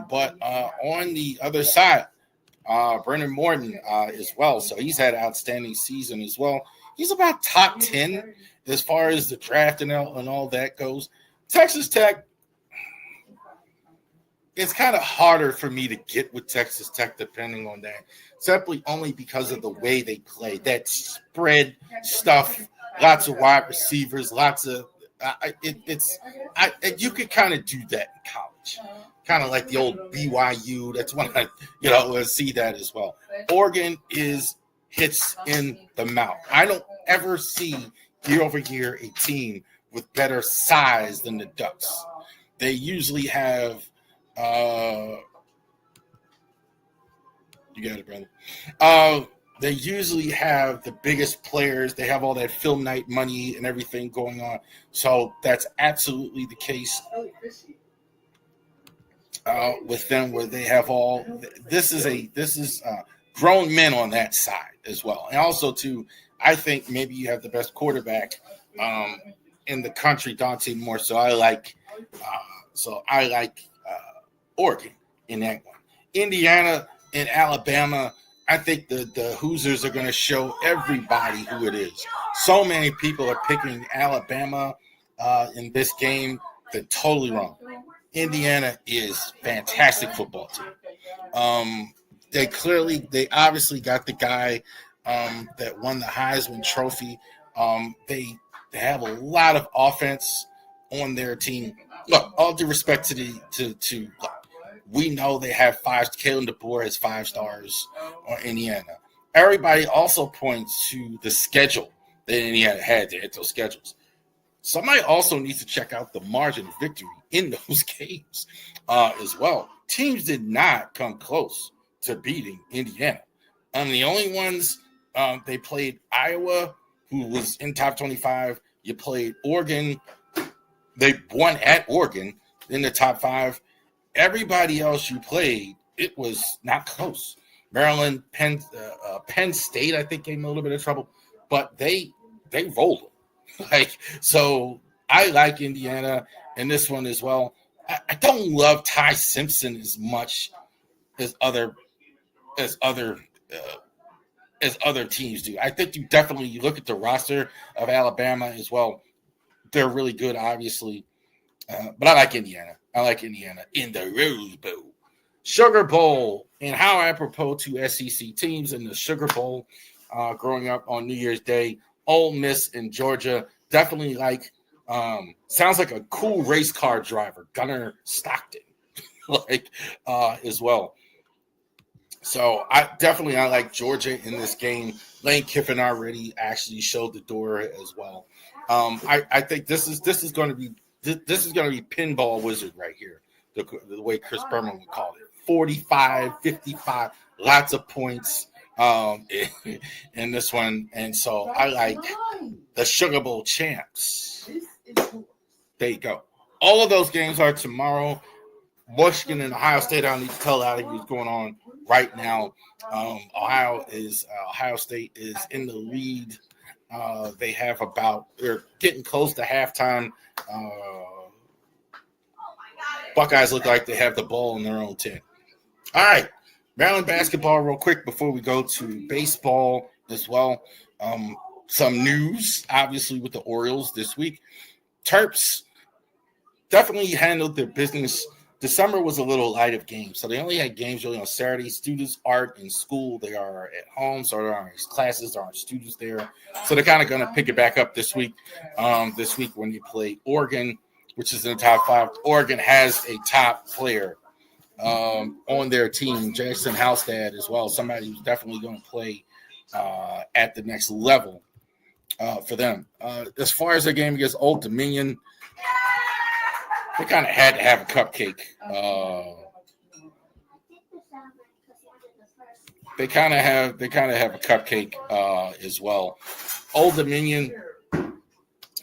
But on the other side, Brendan Morton as well. So he's had an outstanding season as well. He's about top 10 as far as the draft and all that goes. Texas Tech, it's kind of harder for me to get with Texas Tech depending on that. Simply only because of the way they play. That spread stuff, lots of wide receivers, lots of you could kind of do that in college. Kind of like the old BYU. That's when I see that as well. Oregon hits in the mouth. I don't ever see year over year a team with better size than the Ducks. They usually have you got it, brother. They usually have the biggest players. They have all that film night money and everything going on. So that's absolutely the case with them, where they have all. This is grown men on that side as well, and also too. I think maybe you have the best quarterback in the country, Dante Moore. So I like Oregon in that one. Indiana and Alabama. I think the Hoosiers are going to show everybody who it is. So many people are picking Alabama in this game. They're totally wrong. Indiana is fantastic football team. They obviously got the guy that won the Heisman Trophy. They have a lot of offense on their team. Look, all due respect to we know they have five. Kalen DeBoer has 5 stars on Indiana. Everybody also points to the schedule that Indiana had to hit those schedules. Somebody also needs to check out the margin of victory in those games as well. Teams did not come close to beating Indiana. The only ones they played Iowa, who was in top 25. You played Oregon. They won at Oregon in the top 5. Everybody else you played, it was not close. Maryland, Penn State, I think, gave them a little bit of trouble, but they rolled them. So I like Indiana in this one as well. I don't love Ty Simpson as much as other teams do. I think you look at the roster of Alabama as well. They're really good, obviously, but I like Indiana. I like Indiana in the Rose Bowl. Sugar Bowl, and how apropos to SEC teams in the Sugar Bowl growing up on New Year's Day. Ole Miss in Georgia. Definitely sounds like a cool race car driver, Gunnar Stockton, as well. So I like Georgia in this game. Lane Kiffin already actually showed the door as well. I think this is going to be pinball wizard right here, the way Chris Berman would call it. 45, 55, lots of points in this one. And so I like the Sugar Bowl champs. There you go. All of those games are tomorrow. Michigan and Ohio State, I don't need to tell out what's going on right now. Ohio State is in the lead. They're getting close to halftime. Buckeyes look like they have the ball in their own 10. All right, Maryland basketball real quick before we go to baseball as well. Some news, obviously, with the Orioles this week. Terps definitely handled their business. December was a little light of games, so they only had games really on Saturday. Students aren't in school. They are at home, so there aren't classes. There aren't students there. So they're kind of going to pick it back up this week. This week when you play Oregon, which is in the top 5. Oregon has a top player on their team, Jackson Halstad as well, somebody who's definitely going to play at the next level for them. As far as their game against Old Dominion, they kind of had to have a cupcake. They kind of have a cupcake as well. Old Dominion,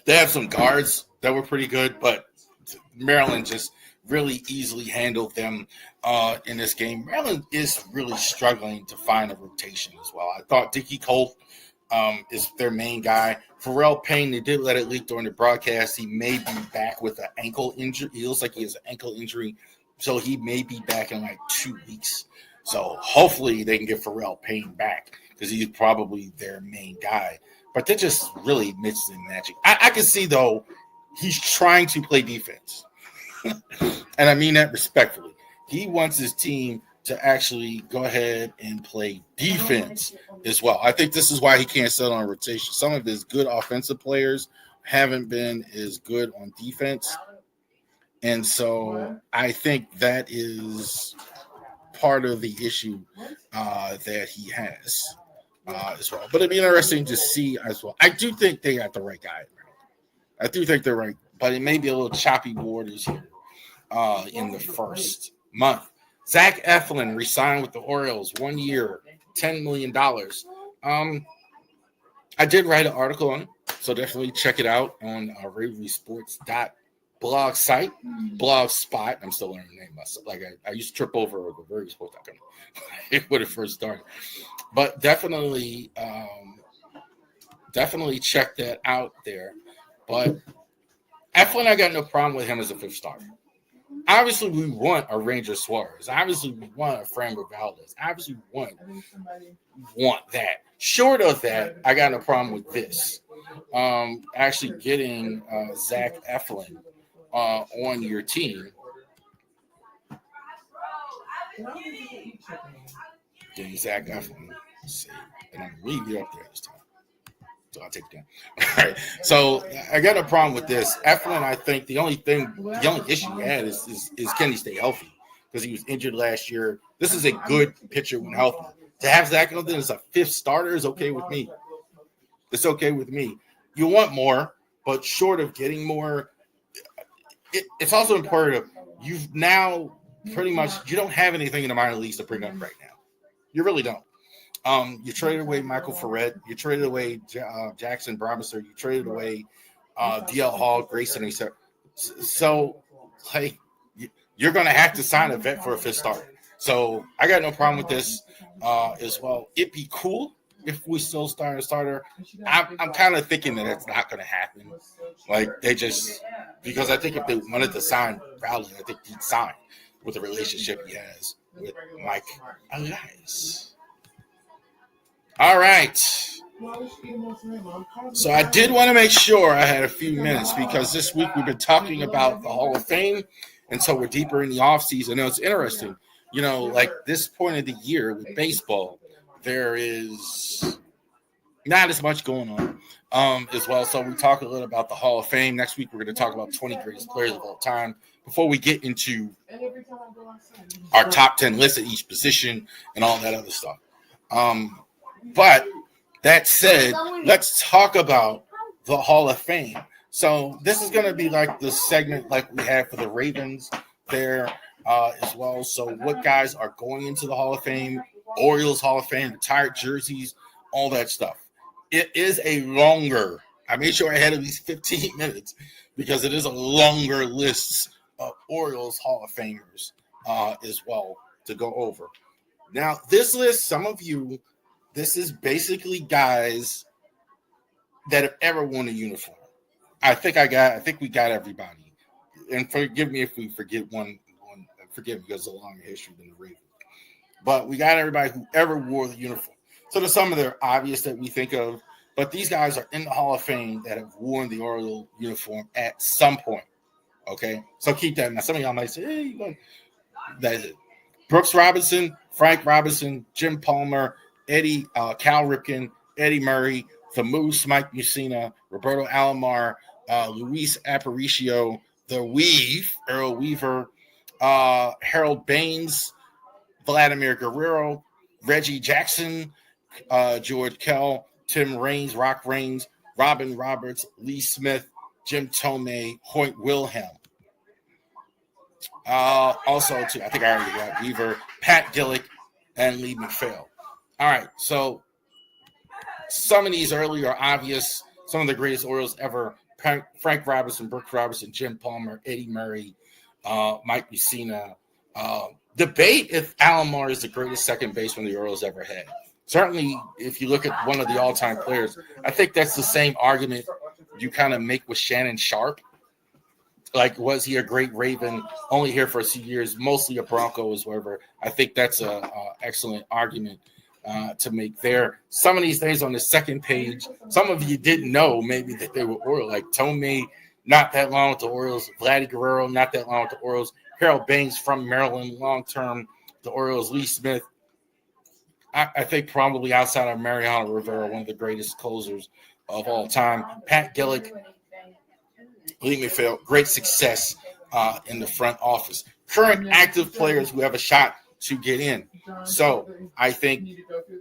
they have some guards that were pretty good, but Maryland just really easily handled them in this game. Maryland is really struggling to find a rotation as well. I thought Dickie Colt is their main guy. Pharrell Payne, they did let it leak during the broadcast. He may be back with an ankle injury. He looks like he has an ankle injury, so he may be back in like 2 weeks. So hopefully they can get Pharrell Payne back because he's probably their main guy. But they're just really mixing and matching. I can see, though, he's trying to play defense. And I mean that respectfully. He wants his team to actually go ahead and play defense as well. I think this is why he can't settle on rotation. Some of his good offensive players haven't been as good on defense. And so I think that is part of the issue that he has as well. But it'd be interesting to see as well. I do think they got the right guy. I do think they're right, but it may be a little choppy waters here in the first month. Zach Eflin resigned with the Orioles, 1 year, $10 million. I did write an article on it, so definitely check it out on our Ravori Sports blog site, Blogspot. I'm still learning the name myself. Like I used to trip over the ravorisports.com when it first started. But definitely check that out there. But Eflin, I got no problem with him as a 5th starter. Obviously, we want a Ranger Suarez. Obviously, we want a Framber Valdez. Obviously, we want that. Short of that, I got no problem with this. Actually getting Zach Eflin on your team. Getting Zach Eflin. Let's see. And I'm going to leave you up there this time. So I'll take it down. All right. So I got a problem with this. Eflin, I think the only issue he had is can he stay healthy? Because he was injured last year. This is a good pitcher when healthy. To have Zach Eflin as a fifth starter is okay with me. It's okay with me. You want more, but short of getting more, it's also imperative. You've now pretty much, you don't have anything in the minor leagues to bring up right now. You really don't. You traded away Michael Ferret. You traded away Jackson Bromster. You traded away DL Hall, Grayson. So, like, you're going to have to sign a vet for a fifth starter. So, I got no problem with this as well. It'd be cool if we still start a starter. I'm kind of thinking that it's not going to happen. Like, because I think if they wanted to sign Valdez, I think he'd sign with the relationship he has with Mike Elias. All right. So I did want to make sure I had a few minutes because this week we've been talking about the Hall of Fame, and so we're deeper in the offseason. Now, it's interesting. You know, like this point of the year with baseball, there is not as much going on as well. So we talk a little about the Hall of Fame. Next week we're going to talk about 20 greatest players of all time before we get into our top 10 list at each position and all that other stuff. But that said, let's talk about the Hall of Fame. So this is going to be like the segment like we had for the Ravens there as well. So what guys are going into the Hall of Fame, Orioles Hall of Fame, retired jerseys, all that stuff. It is a longer, I made sure I had at least 15 minutes because it is a longer list of Orioles Hall of Famers as well to go over. Now, this list, some of you, this is basically guys that have ever worn a uniform. I think we got everybody. And forgive me if we forget one. Forgive me because it's a longer history than the Ravens. But we got everybody who ever wore the uniform. So there's some of them obvious that we think of, but these guys are in the Hall of Fame that have worn the Oriole uniform at some point. Okay, so keep that in mind. Some of y'all might say, "Hey, that's it." Brooks Robinson, Frank Robinson, Jim Palmer, Cal Ripken, Eddie Murray, the Moose, Mike Mussina, Roberto Alomar, Luis Aparicio, the Weave, Earl Weaver, Harold Baines, Vladimir Guerrero, Reggie Jackson, George Kell, Tim Raines, Rock Raines, Robin Roberts, Lee Smith, Jim Tomei, Hoyt Wilhelm. Also, too, I think I already got Weaver, Pat Gillick, and Lee McPhail. All right, so some of these early are obvious. Some of the greatest Orioles ever: Frank Robinson, Brooks Robinson, Jim Palmer, Eddie Murray, Mike Mussina. Debate if Alomar is the greatest second baseman the Orioles ever had. Certainly, if you look at one of the all-time players, I think that's the same argument you kind of make with Shannon Sharp. Like, was he a great Raven? Only here for a few years, mostly a Broncos, whatever. I think that's a excellent argument to make there. Some of these things on the second page, some of you didn't know maybe that they were Orioles. Like Tomei, not that long with the Orioles. Vladdy Guerrero, not that long with the Orioles. Harold Baines from Maryland, long-term, the Orioles. Lee Smith, I think probably outside of Mariano Rivera, one of the greatest closers of all time. Pat Gillick, Lee McPhail, great success in the front office. Current active players who have a shot to get in. So I think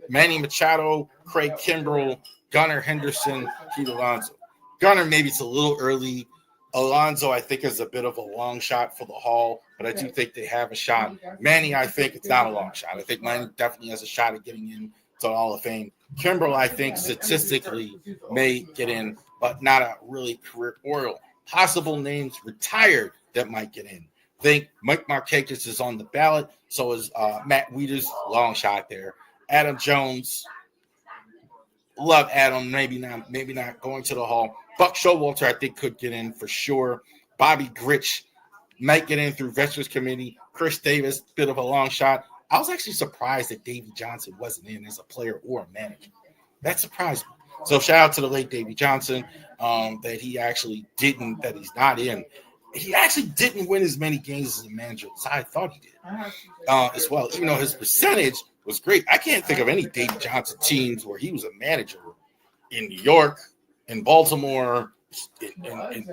Manny Machado, Craig Kimbrell, Gunnar Henderson, Pete Alonso. Gunnar, maybe it's a little early. Alonso, I think, is a bit of a long shot for the Hall, but I do think they have a shot. Manny, I think it's not a long shot. I think Manny definitely has a shot at getting in to the Hall of Fame. Kimbrell, I think, statistically may get in, but not a really career Oriole. Possible names retired that might get in. I think Mike Markakis is on the ballot. So is Matt Wieters, long shot there. Adam Jones, love Adam, maybe not going to the Hall. Buck Showalter, I think, could get in for sure. Bobby Grich, might get in through Veterans Committee. Chris Davis, bit of a long shot. I was actually surprised that Davey Johnson wasn't in as a player or a manager. That surprised me. So shout out to the late Davey Johnson that he's not in. He actually didn't win as many games as a manager as I thought he did as well, even though his percentage was great. I can't think of any Davey Johnson teams where he was a manager in New York, in Baltimore, in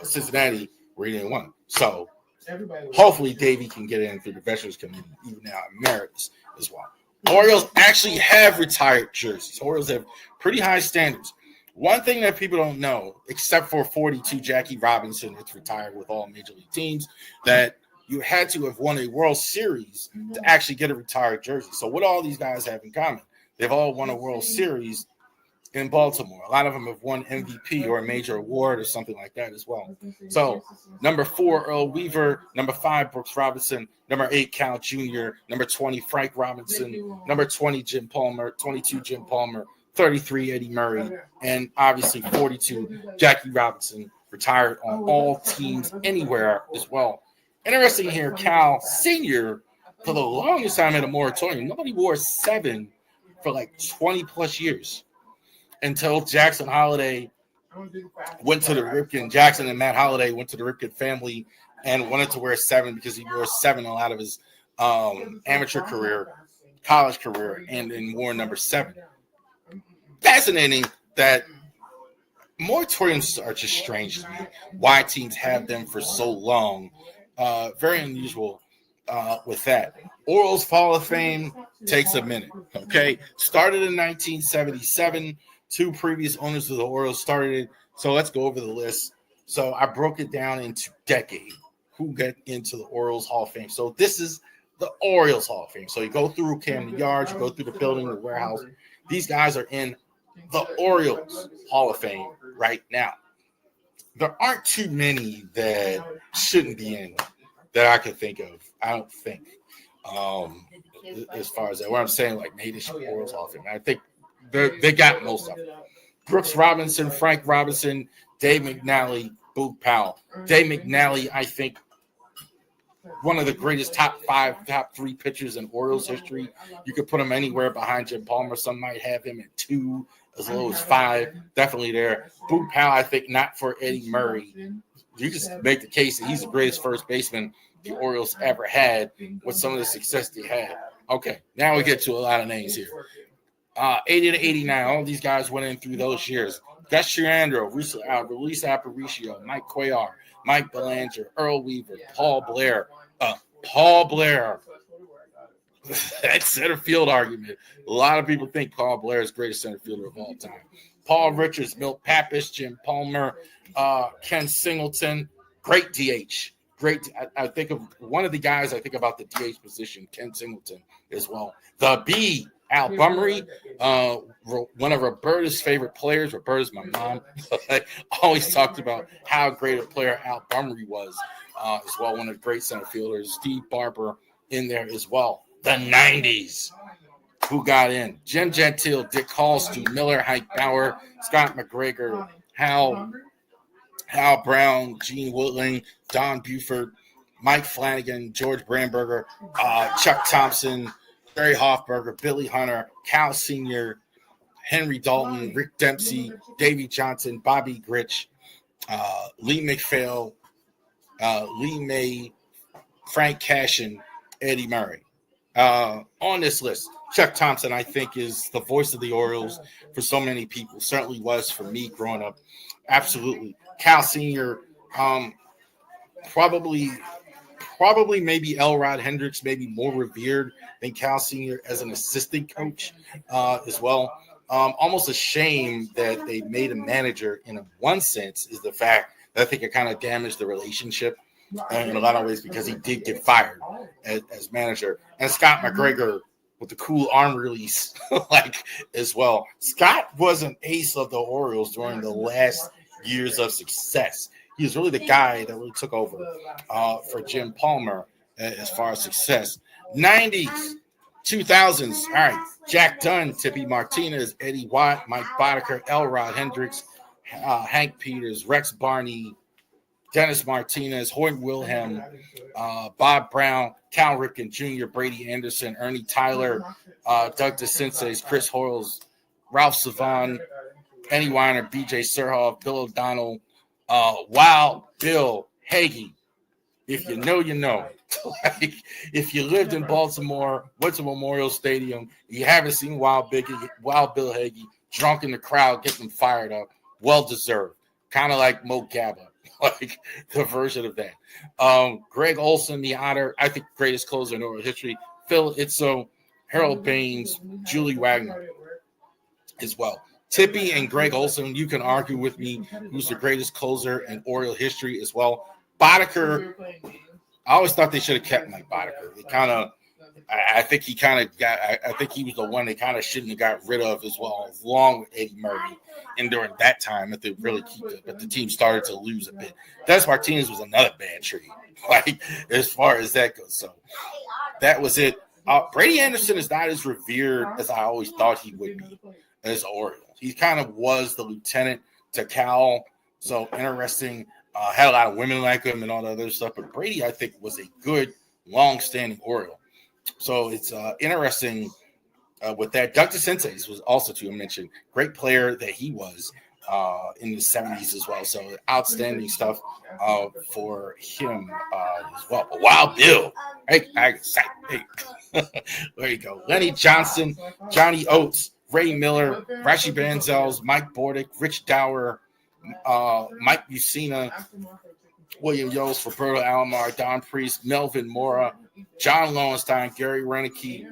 Cincinnati, where he didn't win. So hopefully Davey can get in through the Veterans Committee, even now emeritus as well. Orioles actually have retired jerseys. Orioles have pretty high standards. One thing that people don't know, except for 42 Jackie Robinson, that's retired with all major league teams, that you had to have won a World Series to actually get a retired jersey. So what all these guys have in common? They've all won a World Series in Baltimore. A lot of them have won MVP or a major award or something like that as well. So number 4, Earl Weaver. Number 5, Brooks Robinson. Number 8, Cal Jr. Number 20, Frank Robinson. Number 20, Jim Palmer. 22, Jim Palmer. 33, Eddie Murray. And obviously 42, Jackie Robinson, retired on all teams anywhere as well. Interesting here, Cal Sr., for the longest time in a moratorium, nobody wore 7 for like 20 plus years until Jackson Holiday went to the Ripken. Jackson and Matt Holiday went to the Ripken family and wanted to wear 7 because he wore 7 a lot of his amateur career, college career, and then wore number 7. Fascinating that moratoriums are just strange to me. Why teams have them for so long. Very unusual with that. Orioles Hall of Fame takes a minute, okay? Started in 1977. 2 previous owners of the Orioles started it. So let's go over the list. So I broke it down into decade. Who got into the Orioles Hall of Fame? So this is the Orioles Hall of Fame. So you go through Camden Yards, you go through the building, the warehouse. These guys are in the Orioles Hall of Fame right now. There aren't too many that shouldn't be in that I can think of. I don't think. As far as that, what I'm saying, like maybe Orioles Hall of Fame. I think they got most of them. Brooks Robinson, Frank Robinson, Dave McNally, Boog Powell. Dave McNally, I think, one of the greatest top 3 pitchers in Orioles history. You could put him anywhere behind Jim Palmer. Some might have him at 2, as low as 5. Definitely there. Boog Powell, I think, not for Eddie Murray. You can make the case that he's the greatest first baseman the Orioles ever had with some of the success they had. Okay, now we get to a lot of names here. 80 to 89, all these guys went in through those years. Gus Chiandro, Luis Aparicio, Mike Cuellar, Mike Belanger, Earl Weaver, Paul Blair. That center field argument. A lot of people think Paul Blair is the greatest center fielder of all time. Paul Richards, Milt Pappas, Jim Palmer, Ken Singleton, great DH. Great. I think of one of the guys I think about the DH position, Ken Singleton as well. The B, Al Bumry, one of Roberta's favorite players. Roberta's my mom. I always talked about how great a player Al Bumry was as well. One of the great center fielders. Steve Barber in there as well. The 90s. Who got in? Jim Gentile, Dick Hall, Stu Miller, Hank Bauer, Scott McGregor, Hal Brown, Gene Woodling, Don Buford, Mike Flanagan, George Brandberger, Chuck Thompson, Barry Hoffberger, Billy Hunter, Cal Sr., Henry Dalton, Rick Dempsey, Davey Johnson, Bobby Grich, Lee McPhail, Lee May, Frank Cashin, Eddie Murray. On this list, Chuck Thompson, I think, is the voice of the Orioles for so many people. Certainly was for me growing up. Absolutely. Cal Sr., probably maybe Elrod Hendricks, maybe more revered than Cal Sr. as an assistant coach as well. Almost a shame that they made a manager in one sense is the fact that I think it kind of damaged the relationship in a lot of ways because he did get fired as manager. And Scott McGregor with the cool arm release as well. Scott was an ace of the Orioles during the last years of success. He was really the guy that really took over for Jim Palmer as far as success. 90s, 2000s. All right. Jack Dunn, Tippy Martinez, Eddie Watt, Mike Boddicker, Elrod Hendricks, Hank Peters, Rex Barney, Dennis Martinez, Horton Wilhelm, Bob Brown, Cal Ripken Jr., Brady Anderson, Ernie Tyler, Doug DeCinces, Chris Hoyles, Ralph Savon, Kenny Weiner, BJ Surhoff, Bill O'Donnell, Wild Bill Hagee. If you know, you know. Like, if you lived in Baltimore, went to Memorial Stadium, you haven't seen Wild Bill Hagee drunk in the crowd, getting them fired up, well deserved. Kind of like Mo Gabba, like the version of that. Greg Olson, the Otter, I think greatest closer in Oriole history. Phil Itzo, Harold Baines, Julie Wagner as well. Tippy and Greg Olson, you can argue with me who's the greatest closer in Oriole history as well. Boddicker, I always thought they should have kept Mike Boddicker. I think he was the one they kind of shouldn't have got rid of as well, along with Eddie Murray. And during that time, if they really keep it, but the team started to lose a bit. Dennis Martinez was another bad trade, like as far as that goes. So that was it. Brady Anderson is not as revered as I always thought he would be as Oriole. He kind of was the lieutenant to Cal, so interesting. Had a lot of women like him and all the other stuff, but Brady, I think, was a good, long-standing Oriole. So it's interesting with that. Doug DeCinces was also to mention, great player that he was in the 70s as well. So outstanding stuff for him as well. But Wild Bill, hey, there you go. Lenny Johnson, Johnny Oates, Ray Miller, Rashi Banzels, Mike Bordick, Rich Dower, Mike Bucina, William Yost, Roberto Alomar, Don Priest, Melvin Mora, John Lowenstein, Gary Renicky,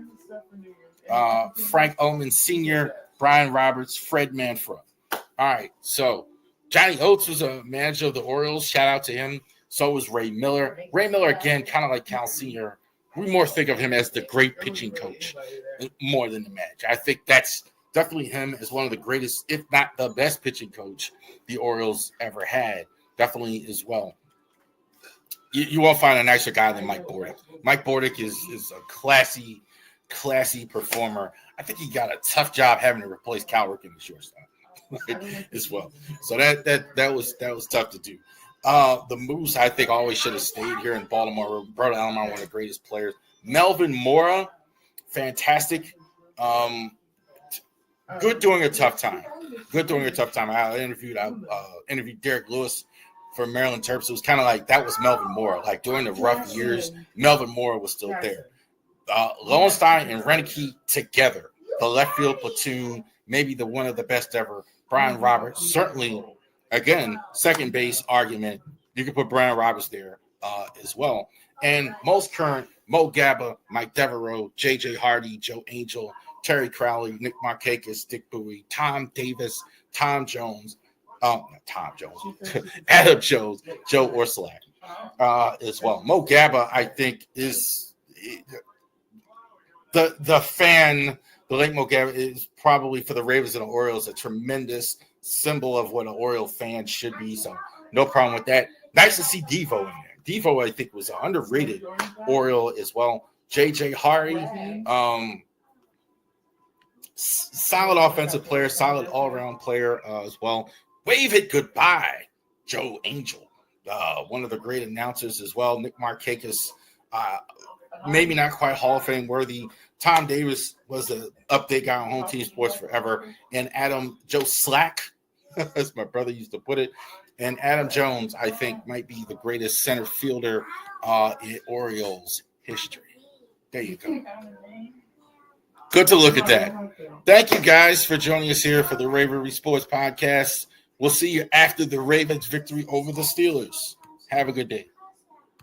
Frank Ullman Sr., Brian Roberts, Fred Manfra. All right, so Johnny Oates was a manager of the Orioles. Shout out to him. So was Ray Miller. Ray Miller, again, kind of like Cal Sr., we more think of him as the great pitching coach more than the manager. I think that's definitely him as one of the greatest, if not the best pitching coach the Orioles ever had. Definitely as well. You won't find a nicer guy than Mike Bordick. Mike Bordick is a classy performer. I think he got a tough job having to replace Cal Ripken, the shortstop, as well. So that was tough to do. The Moose, I think, always should have stayed here in Baltimore. Roberto Alomar, one of the greatest players. Melvin Mora, fantastic. Good during a tough time. I interviewed Derek Lewis for Maryland Terps. It was kind of like that was Melvin Mora. Like during the rough years, Melvin Mora was still there. Lowenstein and Renicky together, the left field platoon, maybe one of the best ever. Brian Roberts, certainly, again, second base argument. You can put Brian Roberts there as well. And most current, Mo Gabba, Mike Devereaux, J.J. Hardy, Joe Angel, Terry Crowley, Nick Markakis, Dick Bowie, Tom Davis, Adam Jones, Joe Orsolak as well. Mo Gabba, I think, is the fan. The late Mo Gabba is probably for the Ravens and the Orioles a tremendous symbol of what an Oriole fan should be. So no problem with that. Nice to see Devo in there. Devo, I think, was an underrated Oriole as well. J.J. Hardy, solid offensive player, solid all-around player as well. Wave it goodbye, Joe Angel, one of the great announcers as well. Nick Markakis, maybe not quite Hall of Fame worthy. Tom Davis was the update guy on Home Team Sports forever. And Joe Slack, as my brother used to put it. And Adam Jones, I think, might be the greatest center fielder in Orioles history. There you go. Good to look at that. Thank you guys for joining us here for the Ravori Sports Podcast. We'll see you after the Ravens' victory over the Steelers. Have a good day.